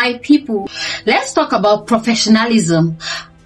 My people, let's talk about professionalism,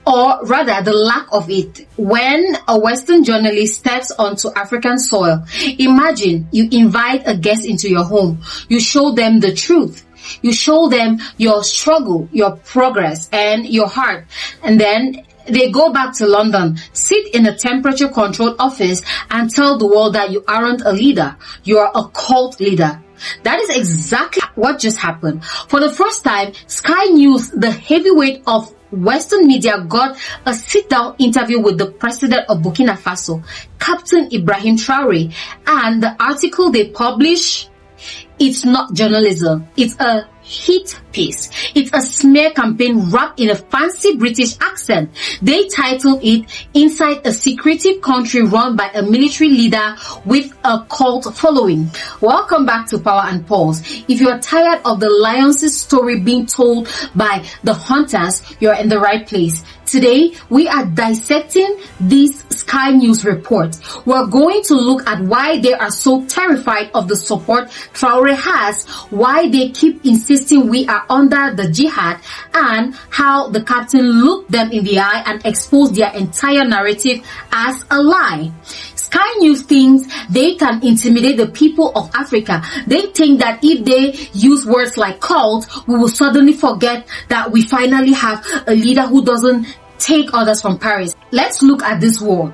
or rather the lack of it, when a Western journalist steps onto African soil. Imagine you invite a guest into your home. You show them the truth. You show them your struggle, your progress, and your heart. And then they go back to London, sit in a temperature-controlled office, and tell the world that you aren't a leader. You are a cult leader. That is exactly what just happened. For the first time, Sky News, the heavyweight of Western media, got a sit-down interview with the President of Burkina Faso, Captain Ibrahim Traoré, and the article they publish, it's not journalism, it's a hit piece. It's a smear campaign wrapped in a fancy British accent. They titled it "Inside a Secretive Country Run by a Military Leader with a Cult Following." Welcome back to Power and Pulse. If you are tired of the lion's story being told by the hunters, you're in the right place. Today, we are dissecting this Sky News report. We're going to look at why they are so terrified of the support Traore has, why they keep insisting we are under the jihad, and how the captain looked them in the eye and exposed their entire narrative as a lie. Sky News thinks they can intimidate the people of Africa. They think that if they use words like cult, we will suddenly forget that we finally have a leader who doesn't take orders from Paris. Let's look at this word,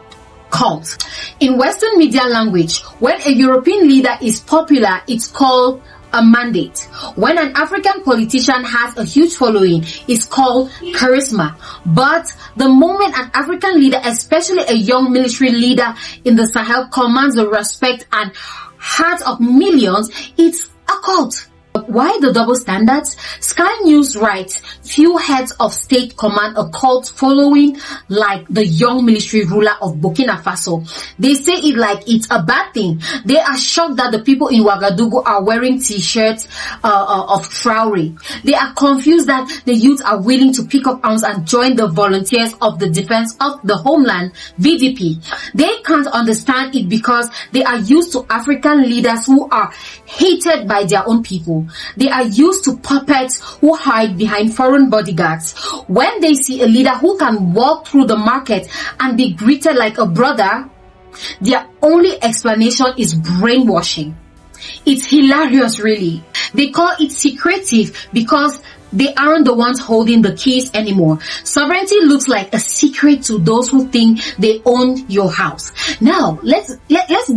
cult. In Western media language, when a European leader is popular, it's called a mandate. When an African politician has a huge following, it's called charisma. But the moment an African leader, especially a young military leader in the Sahel, commands the respect and hearts of millions, it's a cult. Why the double standards? Sky News writes, few heads of state command a cult following like the young military ruler of Burkina Faso. They say it like it's a bad thing. They are shocked that the people in Ouagadougou are wearing t-shirts of Traore. They are confused that the youth are willing to pick up arms and join the volunteers of the defense of the homeland, VDP. They can't understand it because they are used to African leaders who are hated by their own people. They are used to puppets who hide behind foreign bodyguards. When they see a leader who can walk through the market and be greeted like a brother, their only explanation is brainwashing. It's hilarious, really. They call it secretive because they aren't the ones holding the keys anymore. Sovereignty looks like a secret to those who think they own your house. Now, let's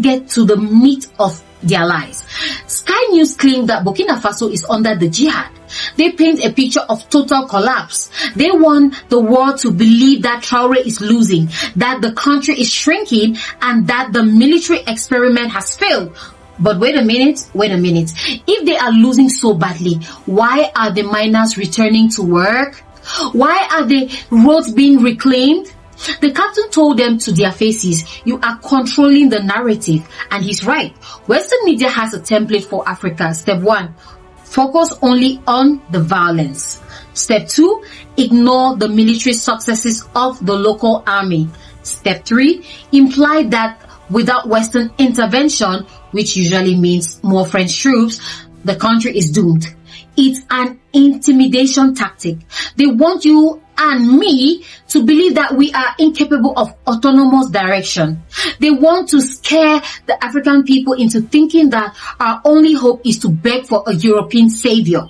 get to the meat of their lies. Sky News claim that Burkina Faso is under the jihad. They paint a picture of total collapse. They want the world to believe that Traore is losing, that the country is shrinking, and that the military experiment has failed. But wait a minute. If they are losing so badly, why are the miners returning to work? Why are the roads being reclaimed? The captain told them to their faces, you are controlling the narrative. And he's right. Western media has a template for Africa. Step 1, focus only on the violence. Step 2, ignore the military successes of the local army. Step 3, imply that without Western intervention, which usually means more French troops, the country is doomed. It's an intimidation tactic. They want you and me to believe that we are incapable of autonomous direction. They want to scare the African people into thinking that our only hope is to beg for a European savior.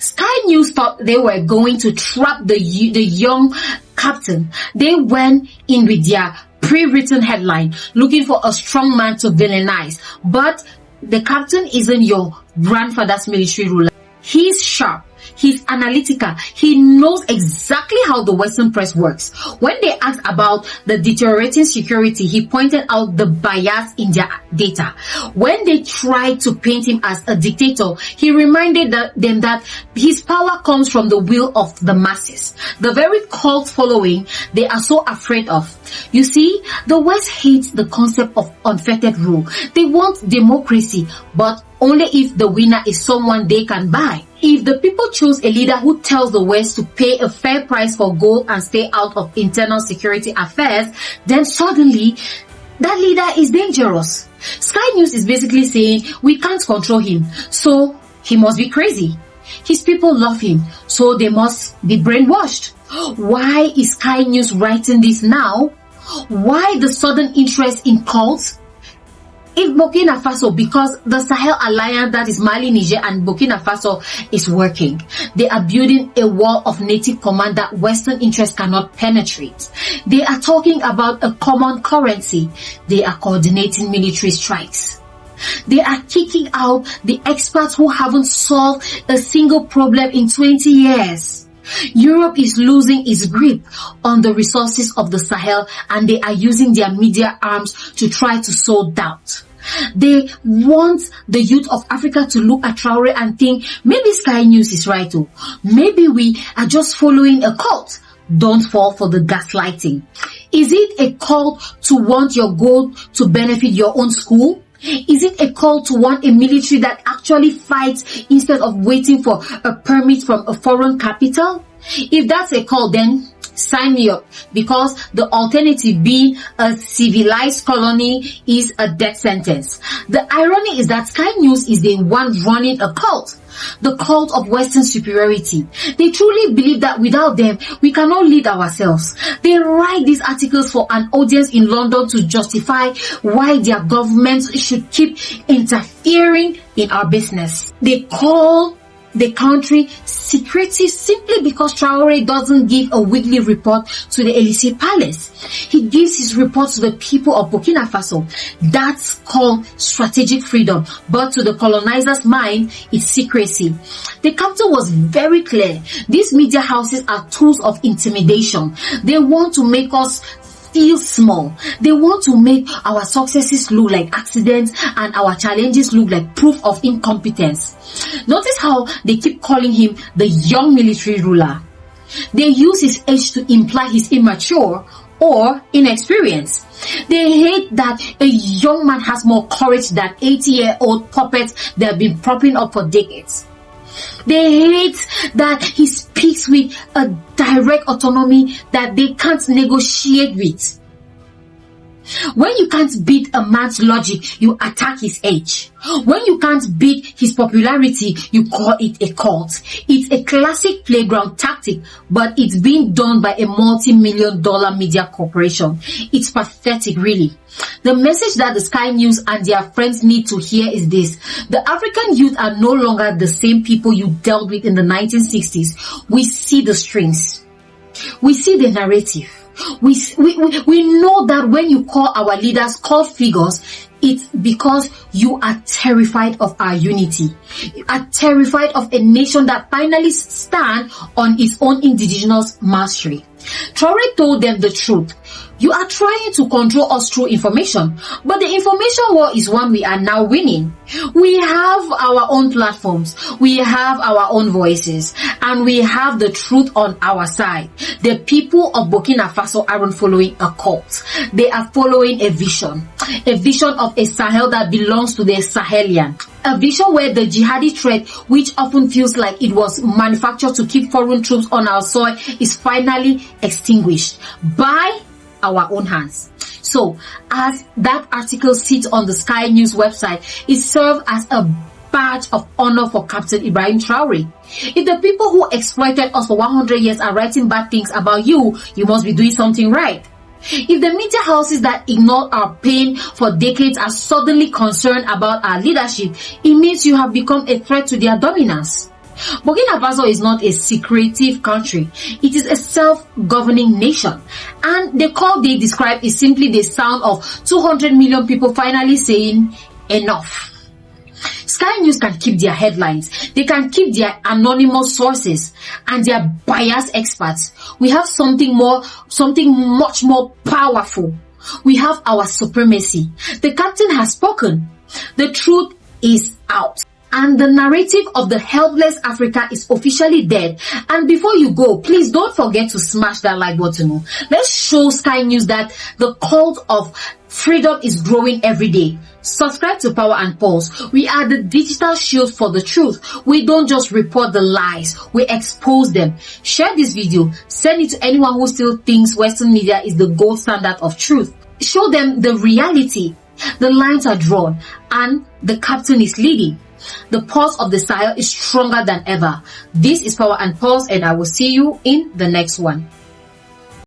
Sky News thought they were going to trap the young captain. They went in with their pre-written headline, looking for a strong man to villainize. But the captain isn't your grandfather's military ruler. He's sharp. He's analytical. He knows exactly how the Western press works. When they asked about the deteriorating security, he pointed out the bias in their data. When they tried to paint him as a dictator, he reminded them that his power comes from the will of the masses, the very cult following they are so afraid of. You see, the West hates the concept of unfettered rule. They want democracy, but only if the winner is someone they can buy. If the people choose a leader who tells the West to pay a fair price for gold and stay out of internal security affairs, then suddenly that leader is dangerous. Sky News is basically saying we can't control him, so he must be crazy. His people love him, so they must be brainwashed. Why is Sky News writing this now? Why the sudden interest in cults? If Burkina Faso, because the Sahel alliance, that is Mali, Niger and Burkina Faso, is working, they are building a wall of native command that Western interests cannot penetrate. They are talking about a common currency. They are coordinating military strikes. They are kicking out the experts who haven't solved a single problem in 20 years. Europe is losing its grip on the resources of the Sahel, and they are using their media arms to try to sow doubt. They want the youth of Africa to look at Traore and think, maybe Sky News is right too. Maybe we are just following a cult. Don't fall for the gaslighting. Is it a cult to want your goal to benefit your own school? Is it a call to want a military that actually fights instead of waiting for a permit from a foreign capital? If that's a call, then sign me up, because the alternative, being a civilized colony, is a death sentence. The irony is that Sky News is the one running a cult, the cult of Western superiority. They truly believe that without them, we cannot lead ourselves. They write these articles for an audience in London to justify why their governments should keep interfering in our business. They call the country secretive simply because Traore doesn't give a weekly report to the Elysee Palace. He gives his report to the people of Burkina Faso. That's called strategic freedom, but to the colonizer's mind, it's secrecy. The captain was very clear. These media houses are tools of intimidation. They want to make us feel small. They want to make our successes look like accidents and our challenges look like proof of incompetence. Notice how they keep calling him the young military ruler. They use his age to imply he's immature or inexperienced. They hate that a young man has more courage than 80-year-old puppets they have been propping up for decades. They hate that he speaks with a direct autonomy that they can't negotiate with. When you can't beat a man's logic, you attack his age. When you can't beat his popularity, you call it a cult. It's a classic playground tactic, but it's being done by a multi-million-dollar media corporation. It's pathetic, really. The message that the Sky News and their friends need to hear is this: the African youth are no longer the same people you dealt with in the 1960s. We see the strings. We see the narrative. We know that when you call our leaders cult figures, it's because you are terrified of our unity. You are terrified of a nation that finally stands on its own indigenous mastery. Traore told them the truth. You are trying to control us through information, but the information war is one we are now winning. We have our own platforms, we have our own voices, and we have the truth on our side. The people of Burkina Faso aren't following a cult. They are following a vision of a Sahel that belongs to the Sahelian. A vision where the jihadi threat, which often feels like it was manufactured to keep foreign troops on our soil, is finally extinguished by our own hands. So, as that article sits on the Sky News website, it serves as a badge of honor for Captain Ibrahim Traoré. If the people who exploited us for 100 years are writing bad things about you, you must be doing something right. If the media houses that ignored our pain for decades are suddenly concerned about our leadership, it means you have become a threat to their dominance. Burkina Faso is not a secretive country. It is a self-governing nation. And the call they describe is simply the sound of 200 million people finally saying enough. Sky News can keep their headlines. They can keep their anonymous sources and their biased experts. We have something much more powerful. We have our supremacy. The captain has spoken. The truth is out. And the narrative of the helpless Africa is officially dead. And before you go, please don't forget to smash that like button. Let's show Sky News that the cult of freedom is growing every day. Subscribe to Power and Pulse. We are the digital shield for the truth. We don't just report the lies, we expose them. Share this video. Send it to anyone who still thinks Western media is the gold standard of truth. Show them the reality. The lines are drawn and the captain is leading. The pulse of the Sahel is stronger than ever. This is Power and Pulse, and I will see you in the next one.